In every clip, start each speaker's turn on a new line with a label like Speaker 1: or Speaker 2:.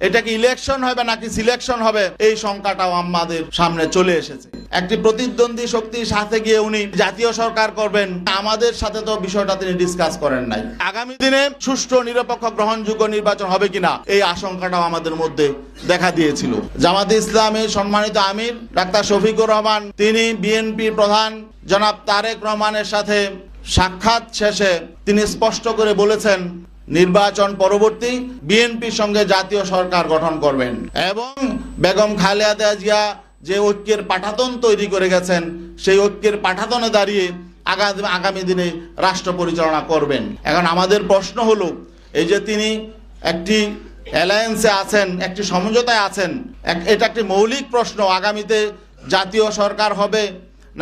Speaker 1: এটা কি ইলেকশন হবে নাকি সিলেকশন হবে, এই শঙ্কাটাও আমাদের সামনে চলে এসেছে। একটি প্রতিদ্বন্দ্বী শক্তির সাথে গিয়ে উনি জাতীয় সরকার করবেন, আমাদের সাথে তো বিষয়টা তিনি ডিসকাস করেন নাই। আগামী দিনে সুষ্ঠু নিরপেক্ষ গ্রহণযোগ্য নির্বাচন হবে কিনা এই আশঙ্কাটাও আমাদের মধ্যে দেখা দিয়েছিল। জামাতে ইসলামের সম্মানিত আমির ডাক্তার শফিকুর রহমান, তিনি বিএনপি প্রধান জনাব তারেক রহমানের সাথে সাক্ষাৎ শেষে তিনি স্পষ্ট করে বলেছেন নির্বাচন পরবর্তী বিএনপির সঙ্গে জাতীয় সরকার গঠন করবেন এবং বেগম খালেদা জিয়া যে ঐক্যের পাঠাতন তৈরি করে গেছেন সেই ঐক্যের পাঠাতনে দাঁড়িয়ে আগামী দিনে রাষ্ট্র পরিচালনা করবেন। এখন আমাদের প্রশ্ন হলো, এই যে তিনি একটি অ্যালায়েন্সে আছেন, একটি সমঝোতায় আছেন, এটা একটি মৌলিক প্রশ্ন, আগামীতে জাতীয় সরকার হবে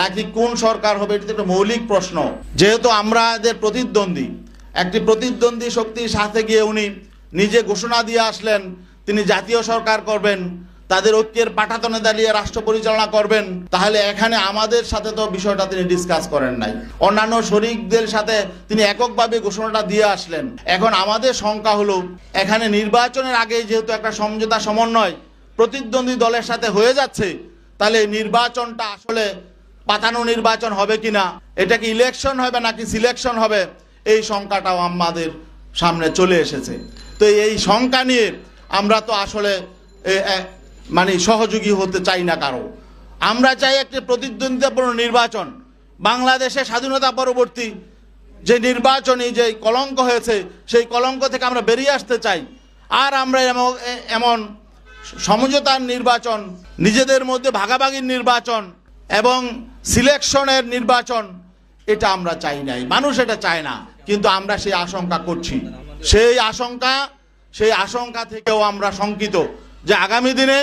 Speaker 1: নাকি কোন সরকার হবে, এটা একটা মৌলিক প্রশ্ন। যেহেতু আমরা এদের প্রতিদ্বন্দ্বী, একটি প্রতিদ্বন্দ্বী শক্তির সাথে গিয়ে উনি নিজে ঘোষণা দিয়ে আসলেন তিনি জাতীয় সরকার করবেন, তাদের ঐক্যের পাঠাতনে দাঁড়িয়ে রাষ্ট্র পরিচালনা করবেন, তাহলে এখানে আমাদের সাথে তো বিষয়টা তিনি ডিসকাস করেন নাই, অন্যান্য শরিকদের সাথে তিনি এককভাবে ঘোষণাটা দিয়ে আসলেন। এখন আমাদের শঙ্কা হলো, এখানে নির্বাচনের আগে যেহেতু একটা সমঝোতা সমন্বয় প্রতিদ্বন্দ্বী দলের সাথে হয়ে যাচ্ছে, তাহলে নির্বাচনটা আসলে পাতানো নির্বাচন হবে কিনা, এটা কি ইলেকশন হবে নাকি সিলেকশন হবে, এই শঙ্কাটাও আমাদের সামনে চলে এসেছে। তো এই শঙ্কা নিয়ে আমরা তো আসলে সহযোগী হতে চাই না কারো। আমরা চাই একটি প্রতিদ্বন্দ্বিতাপূর্ণ নির্বাচন। বাংলাদেশে স্বাধীনতা পরবর্তী যে নির্বাচনী যে কলঙ্ক হয়েছে সেই কলঙ্ক থেকে আমরা বেরিয়ে আসতে চাই। আর আমরা এমন সমঝোতার নির্বাচন, নিজেদের মধ্যে ভাগাভাগির নির্বাচন এবং সিলেকশনের নির্বাচন, এটা আমরা চাই নাই, মানুষ এটা চায় না, কিন্তু আমরা সেই আশঙ্কা করছি। সেই আশঙ্কা থেকেও আমরা শঙ্কিত যে আগামী দিনে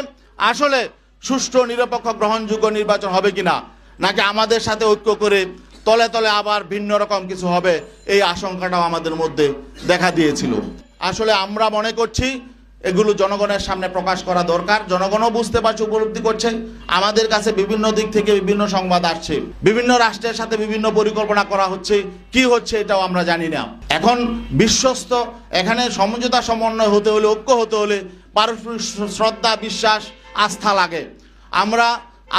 Speaker 1: আসলে সুষ্ঠু নিরপেক্ষ গ্রহণযোগ্য নির্বাচন হবে কিনা, নাকি আমাদের সাথে ঐক্য করে তলে তলে আবার ভিন্ন রকম কিছু হবে, এই আশঙ্কাটাও আমাদের মধ্যে দেখা দিয়েছিল। আসলে আমরা মনে করছি এগুলো জনগণের সামনে প্রকাশ করা দরকার। জনগণও বুঝতে পারছে, উপলব্ধি করছে। আমাদের কাছে বিভিন্ন দিক থেকে বিভিন্ন সংবাদ আসছে, বিভিন্ন রাষ্ট্রের সাথে বিভিন্ন পরিকল্পনা করা হচ্ছে, কি হচ্ছে এটাও আমরা জানি না। এখন বিশ্বস্ত এখানে সমঝোতা সমন্বয় হতে হলে, ঐক্য হতে হলে পারস্পরিক শ্রদ্ধা, বিশ্বাস, আস্থা লাগে। আমরা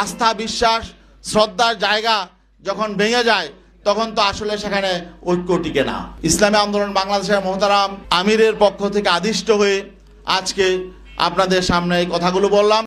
Speaker 1: আস্থা, বিশ্বাস, শ্রদ্ধার জায়গা যখন ভেঙে যায় তখন তো আসলে সেখানে ঐক্য টিকে না। ইসলামী আন্দোলন বাংলাদেশের মোহতারাম আমিরের পক্ষ থেকে আদিষ্ট হয়ে আজকে আপনাদের সামনে এই কথাগুলো বললাম।